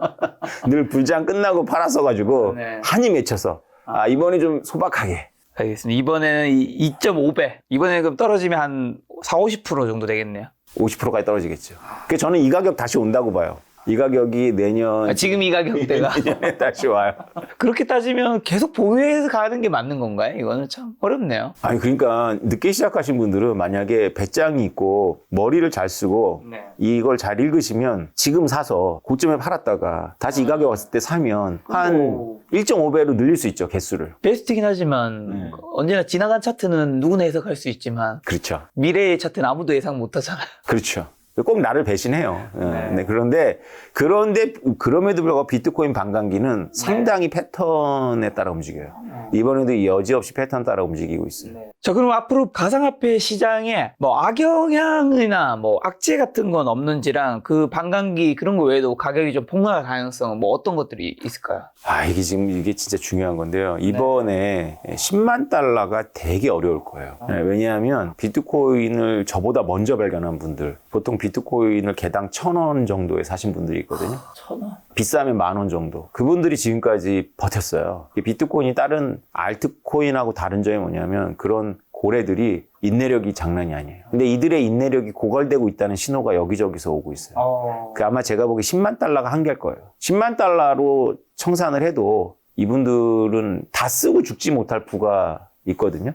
늘 불장 끝나고 팔았어가지고 네. 한이 맺혀서 이번에 좀 소박하게. 알겠습니다. 이번에는 2.5배. 이번에 그럼 떨어지면 한 40, 50% 정도 되겠네요. 50%까지 떨어지겠죠. 그래서 저는 이 가격 다시 온다고 봐요. 이 가격이 내년 지금 이 가격대가. 내년에 다시 와요. 그렇게 따지면 계속 보유해서 가는 게 맞는 건가요? 이거는 참 어렵네요. 아니 그러니까 늦게 시작하신 분들은 만약에 배짱이 있고 머리를 잘 쓰고 네. 이걸 잘 읽으시면 지금 사서 고점에 팔았다가 다시 이 가격 왔을 때 사면 한 1.5배로 늘릴 수 있죠, 개수를. 베스트긴 하지만 언제나 지나간 차트는 누구나 해석할 수 있지만 그렇죠. 미래의 차트는 아무도 예상 못 하잖아요. 그렇죠. 꼭 나를 배신해요. 네, 그런데 그럼에도 불구하고 비트코인 반감기는 상당히 패턴에 따라 움직여요. 이번에도 여지없이 패턴 따라 움직이고 있어요. 자, 그럼 앞으로 가상화폐 시장에 뭐 악영향이나 뭐 악재 같은 건 없는지랑 그 반감기 그런 거 외에도 가격이 좀 폭락할 가능성은 뭐 어떤 것들이 있을까요? 이게 진짜 중요한 건데요. 이번에 10만 달러가 되게 어려울 거예요. 왜냐하면 비트코인을 저보다 먼저 발견한 분들, 보통 비트코인을 개당 1,000원 정도에 사신 분들이 있거든요. 1,000원? 비싸면 10,000원 정도. 그분들이 지금까지 버텼어요. 이 비트코인이 다른 알트코인하고 다른 점이 뭐냐면 그런 고래들이 인내력이 장난이 아니에요. 근데 이들의 인내력이 고갈되고 있다는 신호가 여기저기서 오고 있어요. 아마 제가 보기에 10만 달러가 한계일 거예요. 10만 달러로 청산을 해도 이분들은 다 쓰고 죽지 못할 부가 있거든요.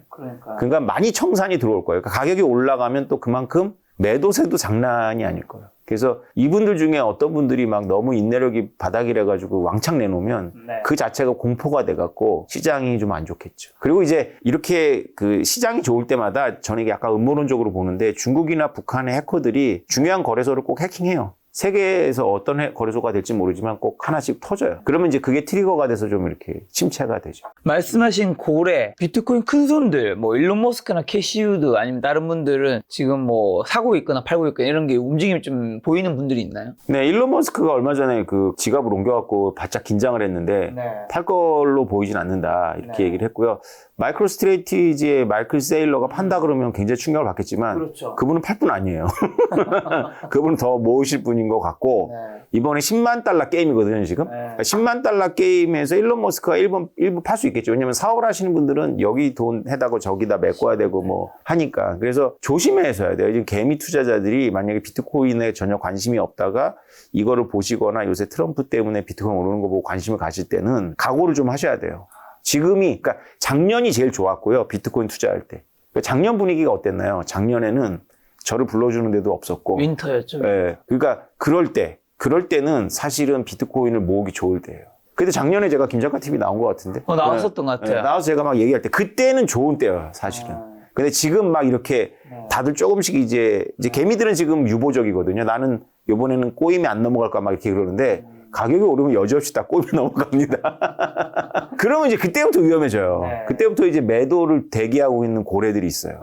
그러니까 많이 청산이 들어올 거예요. 그러니까 가격이 올라가면 또 그만큼 매도세도 장난이 아닐 거예요. 그래서 이분들 중에 어떤 분들이 막 너무 인내력이 바닥이라 가지고 왕창 내놓으면 그 자체가 공포가 돼갖고 시장이 좀 안 좋겠죠. 그리고 이제 이렇게 그 시장이 좋을 때마다 저는 이게 약간 음모론적으로 보는데 중국이나 북한의 해커들이 중요한 거래소를 꼭 해킹해요. 세계에서 어떤 거래소가 될지 모르지만 꼭 하나씩 터져요. 그러면 이제 그게 트리거가 돼서 좀 이렇게 침체가 되죠. 말씀하신 고래, 비트코인 큰손들, 뭐 일론 머스크나 캐시우드 아니면 다른 분들은 지금 뭐 사고 있거나 팔고 있거나 이런 게 움직임이 좀 보이는 분들이 있나요? 네, 일론 머스크가 얼마 전에 그 지갑을 옮겨갖고 바짝 긴장을 했는데 팔 걸로 보이진 않는다 이렇게 얘기를 했고요. 마이크로 스트레이티지의 마이클 세일러가 판다 그러면 굉장히 충격을 받겠지만 그분은 팔 분 아니에요. 그분은 더 모으실 분인 것 같고 이번에 10만 달러 게임이거든요 지금. 10만 달러 게임에서 일론 머스크가 일부 팔 수 있겠죠. 왜냐면 사업을 하시는 분들은 여기 돈 해다고 저기다 메꿔야 되고 뭐 하니까. 그래서 조심해서 해야 돼요. 지금 개미 투자자들이 만약에 비트코인에 전혀 관심이 없다가 이거를 보시거나 요새 트럼프 때문에 비트코인 오르는 거 보고 관심을 가질 때는 각오를 좀 하셔야 돼요. 그러니까 작년이 제일 좋았고요. 비트코인 투자할 때. 작년 분위기가 어땠나요? 작년에는 저를 불러주는 데도 없었고. 윈터였죠. 네. 그러니까 그럴 때는 사실은 비트코인을 모으기 좋을 때예요. 근데 작년에 제가 김작가 TV 나온 것 같은데. 나왔었던 것 같아요. 나와서 제가 막 얘기할 때 그때는 좋은 때예요, 사실은. 근데 지금 막 이렇게 다들 조금씩 이제 개미들은 지금 유보적이거든요. 나는 이번에는 꼬임이 안 넘어갈까 막 이렇게 그러는데 가격이 오르면 여지없이 다 꼬임이 넘어갑니다. 그러면 이제 그때부터 위험해져요. 그때부터 이제 매도를 대기하고 있는 고래들이 있어요.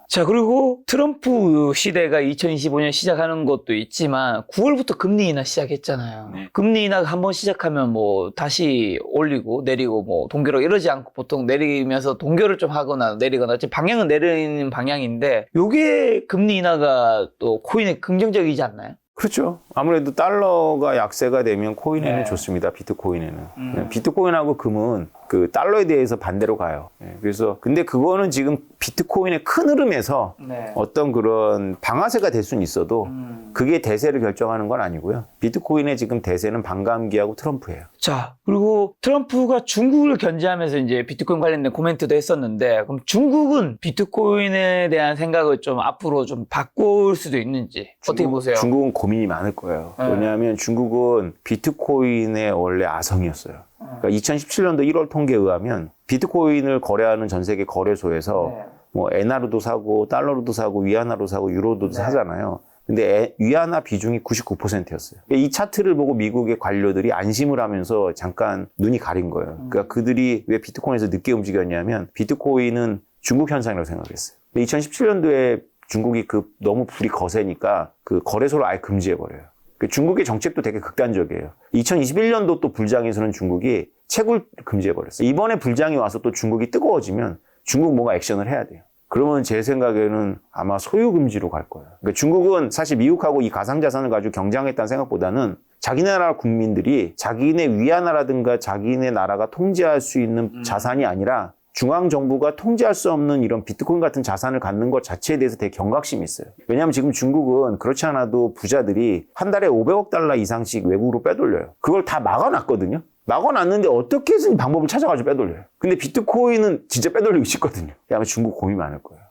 자, 그리고 트럼프 시대가 2025년 시작하는 것도 있지만 9월부터 금리 인하 시작했잖아요. 네. 금리 인하가 한번 시작하면 뭐 다시 올리고 내리고 뭐 동결하고 이러지 않고 보통 내리면서 동결을 좀 하거나 내리거나 지금 방향은 내리는 방향인데 요게 금리 인하가 또 코인에 긍정적이지 않나요? 그렇죠. 아무래도 달러가 약세가 되면 코인에는 네. 좋습니다. 비트코인에는. 비트코인하고 금은 그 달러에 대해서 반대로 가요. 그래서 근데 그거는 지금 비트코인의 큰 흐름에서 네. 어떤 그런 방아쇠가 될 수는 있어도 그게 대세를 결정하는 건 아니고요. 비트코인의 지금 대세는 반감기하고 트럼프예요. 자, 그리고 트럼프가 중국을 견제하면서 이제 비트코인 관련된 코멘트도 했었는데, 그럼 중국은 비트코인에 대한 생각을 좀 앞으로 좀 바꿀 수도 있는지 어떻게 보세요? 중국은 고민이 많을 거예요. 네. 왜냐하면 중국은 비트코인의 원래 아성이었어요. 그러니까 2017년도 1월 통계에 의하면 비트코인을 거래하는 전 세계 거래소에서 뭐 엔화로도 사고 달러로도 사고 위안화로 사고 유로도 사잖아요. 근데 위안화 비중이 99%였어요. 이 차트를 보고 미국의 관료들이 안심을 하면서 잠깐 눈이 가린 거예요. 그러니까 그들이 왜 비트코인에서 늦게 움직였냐면 비트코인은 중국 현상이라고 생각했어요. 2017년도에 중국이 너무 불이 거세니까 그 거래소를 아예 금지해버려요. 중국의 정책도 되게 극단적이에요. 2021년도 또 불장에서는 중국이 채굴 금지해버렸어요. 이번에 불장이 와서 또 중국이 뜨거워지면 중국 뭔가 액션을 해야 돼요. 그러면 제 생각에는 아마 소유 금지로 갈 거예요. 그러니까 중국은 사실 미국하고 이 가상자산을 가지고 경쟁했다는 생각보다는 자기네 나라 국민들이 자기네 위안화라든가 자기네 나라가 통제할 수 있는 자산이 아니라 중앙정부가 통제할 수 없는 이런 비트코인 같은 자산을 갖는 것 자체에 대해서 되게 경각심이 있어요. 왜냐하면 지금 중국은 그렇지 않아도 부자들이 한 달에 500억 달러 이상씩 외국으로 빼돌려요. 그걸 다 막아놨거든요. 막아놨는데 어떻게 해서 방법을 찾아가지고 빼돌려요. 근데 비트코인은 진짜 빼돌리기 쉽거든요. 아마 중국 고민이 많을 거예요.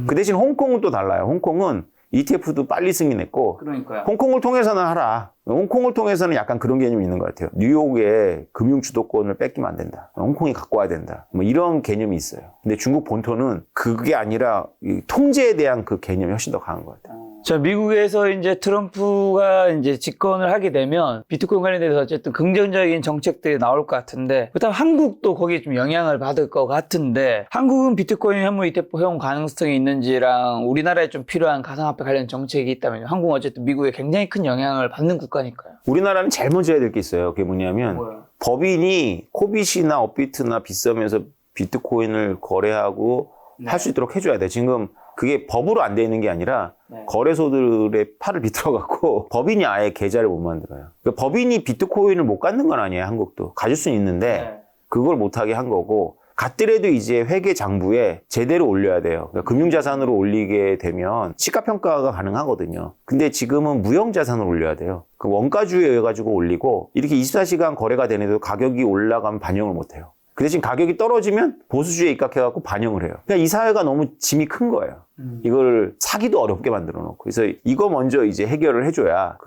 그 대신 홍콩은 또 달라요. 홍콩은 ETF도 빨리 승인했고 그러니까요. 홍콩을 통해서는 하라. 홍콩을 통해서는 약간 그런 개념이 있는 것 같아요. 뉴욕의 금융 주도권을 뺏기면 안 된다. 홍콩이 갖고 와야 된다. 뭐 이런 개념이 있어요. 근데 중국 본토는 그게 아니라 이 통제에 대한 그 개념이 훨씬 더 강한 것 같아요. 자, 미국에서 이제 트럼프가 이제 집권을 하게 되면 비트코인 관련돼서 어쨌든 긍정적인 정책들이 나올 것 같은데, 그다음 한국도 거기에 좀 영향을 받을 것 같은데, 한국은 비트코인 현물 ETF 허용 가능성이 있는지랑 우리나라에 좀 필요한 가상화폐 관련 정책이 있다면, 한국은 어쨌든 미국에 굉장히 큰 영향을 받는 국가니까요. 우리나라는 제일 먼저 해야 될 게 있어요. 그게 뭐냐면 법인이 코빗이나 업비트나 빗썸에서 비트코인을 거래하고 할 수 있도록 해줘야 돼. 지금 그게 법으로 안 돼 있는 게 아니라 거래소들의 팔을 비틀어갖고 법인이 아예 계좌를 못 만들어요. 그러니까 법인이 비트코인을 못 갖는 건 아니에요. 한국도. 가질 수는 있는데 그걸 못하게 한 거고, 갔더라도 이제 회계 장부에 제대로 올려야 돼요. 그러니까 금융자산으로 올리게 되면 시가평가가 가능하거든요. 근데 지금은 무형자산으로 올려야 돼요. 그 원가주에 가지고 올리고 이렇게 24시간 거래가 되는데도 가격이 올라가면 반영을 못 해요. 그 대신 가격이 떨어지면 보수주의에 입각해갖고 반영을 해요. 그러니까 이 사회가 너무 짐이 큰 거예요. 이걸 사기도 어렵게 만들어 놓고. 그래서 이거 먼저 이제 해결을 해줘야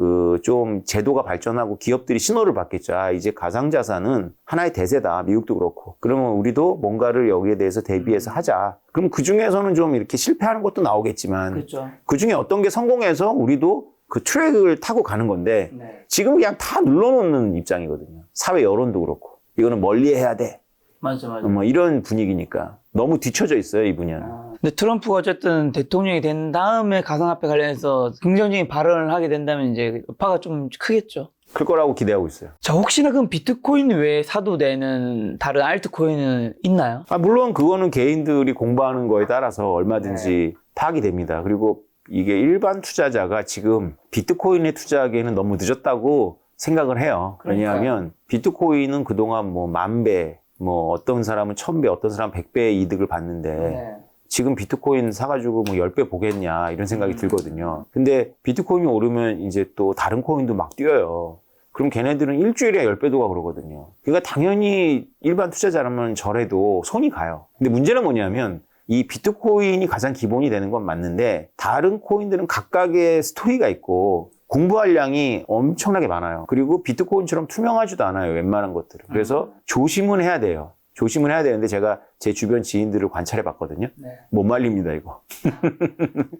좀 제도가 발전하고 기업들이 신호를 받겠죠. 아, 이제 가상자산은 하나의 대세다. 미국도 그렇고. 그러면 우리도 뭔가를 여기에 대해서 대비해서 하자. 그럼 그 중에서는 좀 이렇게 실패하는 것도 나오겠지만. 그렇죠. 그 중에 어떤 게 성공해서 우리도 그 트랙을 타고 가는 건데 지금 그냥 다 눌러놓는 입장이거든요. 사회 여론도 그렇고. 이거는 멀리 해야 돼. 맞아. 뭐 이런 분위기니까 너무 뒤쳐져 있어요, 이 분야는. 근데 트럼프가 어쨌든 대통령이 된 다음에 가상화폐 관련해서 긍정적인 발언을 하게 된다면 이제 여파가 좀 크겠죠. 클 거라고 기대하고 있어요. 자, 혹시나 그럼 비트코인 외에 사도 되는 다른 알트코인은 있나요? 물론 그거는 개인들이 공부하는 거에 따라서 얼마든지 파악이 됩니다. 그리고 이게 일반 투자자가 지금 비트코인에 투자하기에는 너무 늦었다고 생각을 해요. 왜냐하면 비트코인은 그동안 뭐 10,000배, 뭐 어떤 사람은 1,000배, 어떤 사람은 100배의 이득을 봤는데 지금 비트코인 사가지고 뭐 10배 보겠냐 이런 생각이 들거든요. 근데 비트코인이 오르면 이제 또 다른 코인도 막 뛰어요. 그럼 걔네들은 일주일에 10배도 가 그러거든요. 그러니까 당연히 일반 투자자라면 저래도 손이 가요. 근데 문제는 뭐냐면 이 비트코인이 가장 기본이 되는 건 맞는데 다른 코인들은 각각의 스토리가 있고 공부할 양이 엄청나게 많아요. 그리고 비트코인처럼 투명하지도 않아요. 웬만한 것들은. 그래서 조심은 해야 돼요. 조심을 해야 되는데 제가 제 주변 지인들을 관찰해 봤거든요. 네. 못 말립니다, 이거.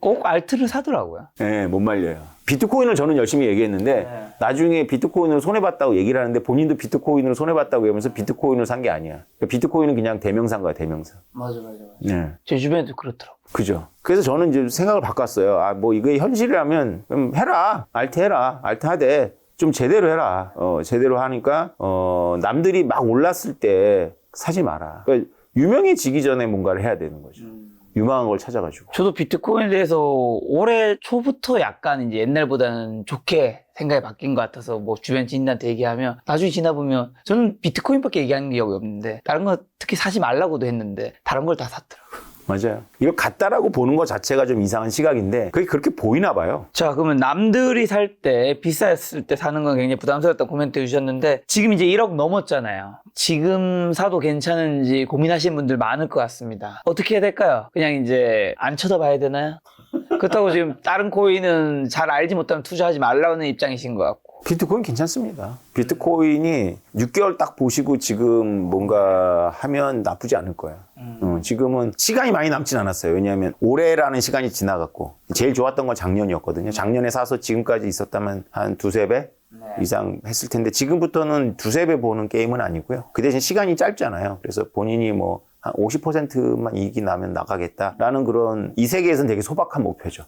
꼭 알트를 사더라고요. 네, 못 말려요. 비트코인을 저는 열심히 얘기했는데 네. 나중에 비트코인으로 손해봤다고 얘기를 하는데 본인도 비트코인으로 손해봤다고 하면서 비트코인을 산 게 아니야. 그러니까 비트코인은 그냥 대명사인 거야, 대명사. 맞아. 네. 제 주변에도 그렇더라고. 그죠. 그래서 저는 이제 생각을 바꿨어요. 아, 뭐 이게 현실이라면 그럼 해라. 알트 해라. 알트 하되 좀 제대로 해라. 제대로 하니까 남들이 막 올랐을 때 사지 마라. 그러니까 유명해지기 전에 뭔가를 해야 되는 거죠. 유망한 걸 찾아가지고. 저도 비트코인에 대해서 올해 초부터 약간 이제 옛날보다는 좋게 생각이 바뀐 것 같아서 뭐 주변 지인한테 얘기하면 나중에 지나보면 저는 비트코인밖에 얘기하는 기억이 없는데 다른 거 특히 사지 말라고도 했는데 다른 걸 다 샀더라고요. 맞아요. 이걸 같다라고 보는 것 자체가 좀 이상한 시각인데 그게 그렇게 보이나 봐요. 자, 그러면 남들이 살 때 비쌌을 때 사는 건 굉장히 부담스럽다고 코멘트 해주셨는데 지금 이제 1억 넘었잖아요. 지금 사도 괜찮은지 고민하시는 분들 많을 것 같습니다. 어떻게 해야 될까요? 그냥 이제 안 쳐다봐야 되나요? 그렇다고 지금 다른 코인은 잘 알지 못하면 투자하지 말라는 입장이신 것 같고. 비트코인 괜찮습니다. 비트코인이 6개월 딱 보시고 지금 뭔가 하면 나쁘지 않을 거예요. 지금은 시간이 많이 남진 않았어요. 왜냐하면 올해라는 시간이 지나갔고 제일 좋았던 건 작년이었거든요. 작년에 사서 지금까지 있었다면 한 두세 배 이상 했을 텐데 지금부터는 두세 배 보는 게임은 아니고요. 그 대신 시간이 짧잖아요. 그래서 본인이 뭐 한 50%만 이익이 나면 나가겠다라는 그런 이 세계에서는 되게 소박한 목표죠.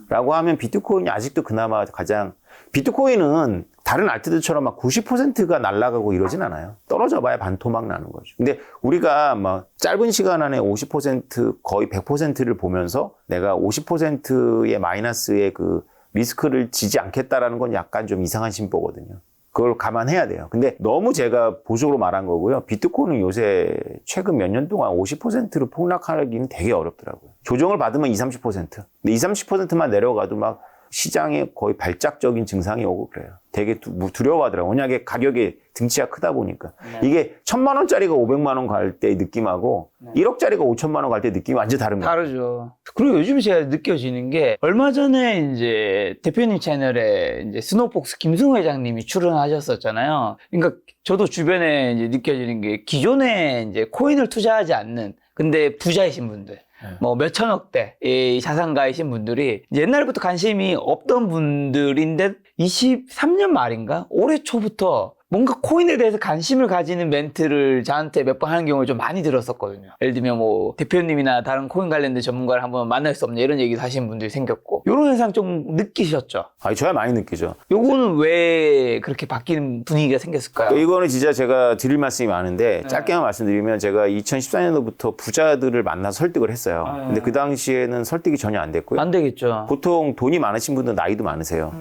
라고 하면 비트코인이 아직도 그나마 가장 비트코인은 다른 알트들처럼 막 90%가 날아가고 이러진 않아요. 떨어져 봐야 반토막 나는 거죠. 근데 우리가 막 짧은 시간 안에 50% 거의 100%를 보면서 내가 50%의 마이너스의 그 리스크를 지지 않겠다라는 건 약간 좀 이상한 심보거든요. 그걸 감안해야 돼요. 근데 너무 제가 보수적으로 말한 거고요. 비트코인은 요새 최근 몇 년 동안 50%로 폭락하기는 되게 어렵더라고요. 조정을 받으면 20, 30%. 근데 20, 30%만 내려가도 막 시장에 거의 발작적인 증상이 오고 그래요. 되게 두려워하더라고요. 워낙에 가격이 등치가 크다 보니까. 이게 1,000만 원짜리가 500만 원 갈 때 느낌하고 1억짜리가 5천만 원 갈 때 느낌이 완전 다른 거예요. 다르죠. 그리고 요즘 제가 느껴지는 게 얼마 전에 이제 대표님 채널에 이제 스노우폭스 김승호 회장님이 출연하셨었잖아요. 그러니까 저도 주변에 이제 느껴지는 게 기존에 이제 코인을 투자하지 않는 근데 부자이신 분들. 뭐 몇천억대 이 자산가이신 분들이 옛날부터 관심이 없던 분들인데 23년 말인가? 올해 초부터 뭔가 코인에 대해서 관심을 가지는 멘트를 저한테 몇 번 하는 경우를 좀 많이 들었었거든요. 예를 들면 뭐 대표님이나 다른 코인 관련된 전문가를 한번 만날 수 없냐 이런 얘기도 하시는 분들이 생겼고 이런 현상 좀 느끼셨죠? 아니, 저야 많이 느끼죠. 요거는 왜 그렇게 바뀌는 분위기가 생겼을까요? 이거는 진짜 제가 드릴 말씀이 많은데 짧게만 말씀드리면 제가 2014년도부터 부자들을 만나서 설득을 했어요. 근데 그 당시에는 설득이 전혀 안 됐고요. 안 되겠죠. 보통 돈이 많으신 분들 나이도 많으세요.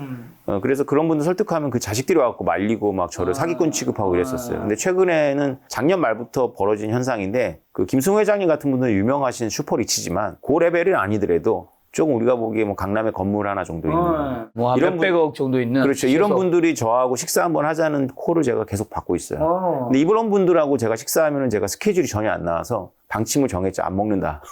그래서 그런 분들 설득하면 그 자식들이 와갖고 말리고 막 저를 사기꾼 취급하고 이랬었어요. 근데 최근에는 작년 말부터 벌어진 현상인데 그 김승호 회장님 같은 분들은 유명하신 슈퍼리치지만 그 레벨은 아니더라도 조금 우리가 보기에 뭐 강남에 건물 하나 정도 있는 뭐 이런 몇백억 정도 있는 그렇죠. 이런 분들이 저하고 식사 한번 하자는 콜을 제가 계속 받고 있어요. 근데 이런 분들하고 제가 식사하면은 제가 스케줄이 전혀 안 나와서 방침을 정했죠. 안 먹는다.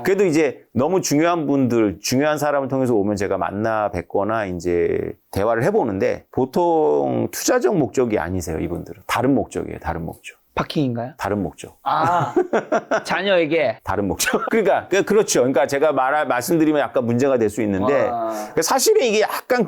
그래도 이제 너무 중요한 분들, 중요한 사람을 통해서 오면 제가 만나 뵙거나 이제 대화를 해보는데 보통 투자적 목적이 아니세요. 이분들은. 다른 목적이에요. 다른 목적. 파킹인가요? 다른 목적. 아, 자녀에게. 다른 목적. 그러니까 그렇죠. 그러니까 제가 말씀드리면 약간 문제가 될 수 있는데 사실은 이게 약간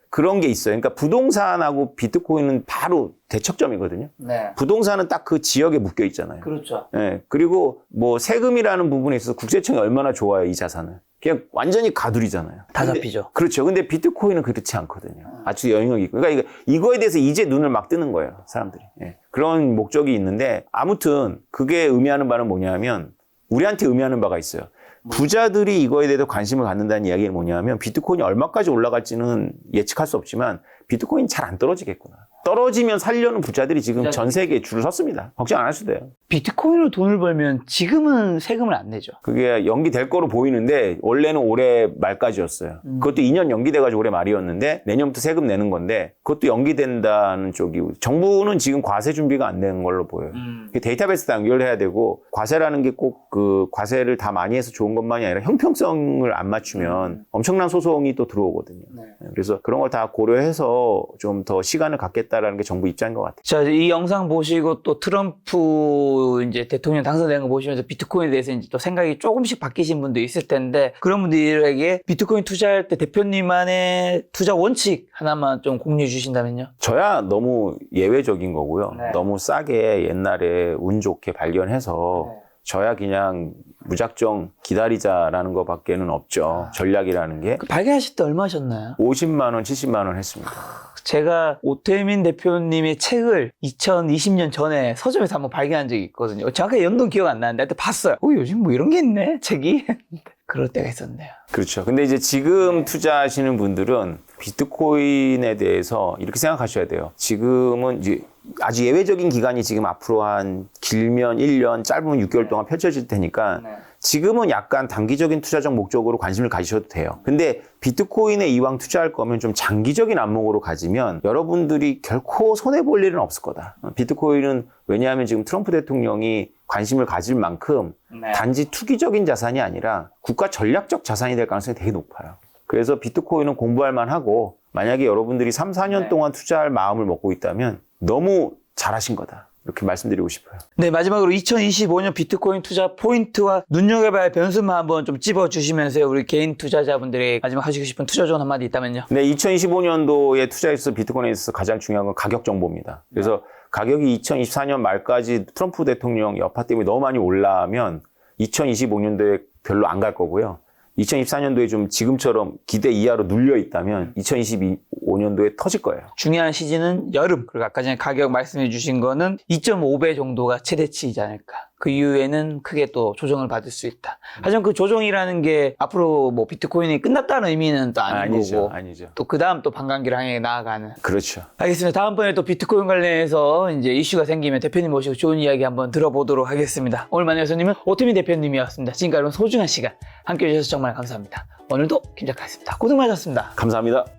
그런 게 있어요. 그러니까 부동산하고 비트코인은 바로 대척점이거든요. 네. 부동산은 딱 그 지역에 묶여 있잖아요. 그렇죠. 네. 그리고 뭐 세금이라는 부분에 있어서 국세청이 얼마나 좋아요, 이 자산을. 그냥 완전히 가두리잖아요. 다 잡히죠. 그렇죠. 근데 비트코인은 그렇지 않거든요. 아주 영역이 있고. 그러니까 이거에 대해서 이제 눈을 막 뜨는 거예요, 사람들이. 예. 그런 목적이 있는데 아무튼 그게 의미하는 바는 뭐냐면 우리한테 의미하는 바가 있어요. 부자들이 이거에 대해서 관심을 갖는다는 이야기는 뭐냐면 비트코인이 얼마까지 올라갈지는 예측할 수 없지만 비트코인이 잘 안 떨어지겠구나. 떨어지면 살려는 부자들이 지금 전 세계에 줄을 섰습니다. 걱정 안 하셔도 돼요. 비트코인으로 돈을 벌면 지금은 세금을 안 내죠. 그게 연기될 거로 보이는데 원래는 올해 말까지였어요. 그것도 2년 연기돼가지고 올해 말이었는데 내년부터 세금 내는 건데 그것도 연기된다는 쪽이 정부는 지금 과세 준비가 안 되는 걸로 보여요. 데이터베이스 다 연결해야 되고 과세라는 게 꼭 그 과세를 다 많이 해서 좋은 것만이 아니라 형평성을 안 맞추면 엄청난 소송이 또 들어오거든요. 그래서 그런 걸 다 고려해서 좀 더 시간을 갖겠다. 가져가겠다라는 게 정부 입장인 것 같아요. 자, 이 영상 보시고 또 트럼프 이제 대통령 당선된 거 보시면서 비트코인에 대해서 이제 또 생각이 조금씩 바뀌신 분도 있을 텐데 그런 분들에게 비트코인 투자할 때 대표님만의 투자 원칙 하나만 좀 공유해 주신다면요? 저야 너무 예외적인 거고요. 네. 너무 싸게 옛날에 운 좋게 발견해서 저야 그냥 무작정 기다리자라는 것밖에는 없죠. 전략이라는 게. 그 발견하실 때 얼마 하셨나요? 50만 원, 70만 원 했습니다. 제가 오태민 대표님의 책을 2020년 전에 서점에서 한번 발견한 적이 있거든요. 정확하게 연도는 기억 안 나는데 하여튼 봤어요. 요즘 뭐 이런 게 있네, 책이. 그럴 때가 있었네요. 그렇죠. 근데 이제 지금 투자하시는 분들은 비트코인에 대해서 이렇게 생각하셔야 돼요. 지금은 이제 아주 예외적인 기간이 지금 앞으로 한 길면 1년, 짧으면 6개월 동안 펼쳐질 테니까 지금은 약간 단기적인 투자적 목적으로 관심을 가지셔도 돼요. 근데 비트코인에 이왕 투자할 거면 좀 장기적인 안목으로 가지면 여러분들이 결코 손해볼 일은 없을 거다. 비트코인은 왜냐하면 지금 트럼프 대통령이 관심을 가질 만큼 단지 투기적인 자산이 아니라 국가 전략적 자산이 될 가능성이 되게 높아요. 그래서 비트코인은 공부할 만하고 만약에 여러분들이 3, 4년 동안 투자할 마음을 먹고 있다면 너무 잘하신 거다. 이렇게 말씀드리고 싶어요. 네, 마지막으로 2025년 비트코인 투자 포인트와 눈여겨봐야 할 변수만 한번 좀 찝어주시면서요. 우리 개인 투자자분들에게 마지막 하시고 싶은 투자 조언 한마디 있다면요. 네, 2025년도에 투자에 있어서 비트코인에 있어서 가장 중요한 건 가격 정보입니다. 그래서 가격이 2024년 말까지 트럼프 대통령 여파 때문에 너무 많이 올라가면 2025년도에 별로 안 갈 거고요. 2024년도에 좀 지금처럼 기대 이하로 눌려 있다면 2025년도에 터질 거예요. 중요한 시즌은 여름. 그리고 아까 전에 가격 말씀해 주신 거는 2.5배 정도가 최대치이지 않을까. 그 이후에는 크게 또 조정을 받을 수 있다. 하지만 그 조정이라는 게 앞으로 뭐 비트코인이 끝났다는 의미는 또 아닌 거고. 아니죠. 또 그 다음 또 반감기를 향해 나아가는. 그렇죠. 알겠습니다. 다음번에 또 비트코인 관련해서 이제 이슈가 생기면 대표님 모시고 좋은 이야기 한번 들어보도록 하겠습니다. 오늘 만난 교수님은 오태민 대표님이었습니다. 지금까지 여러분 소중한 시간 함께 해주셔서 정말 감사합니다. 오늘도 김 작가였습니다. 고생 많으셨습니다. 감사합니다.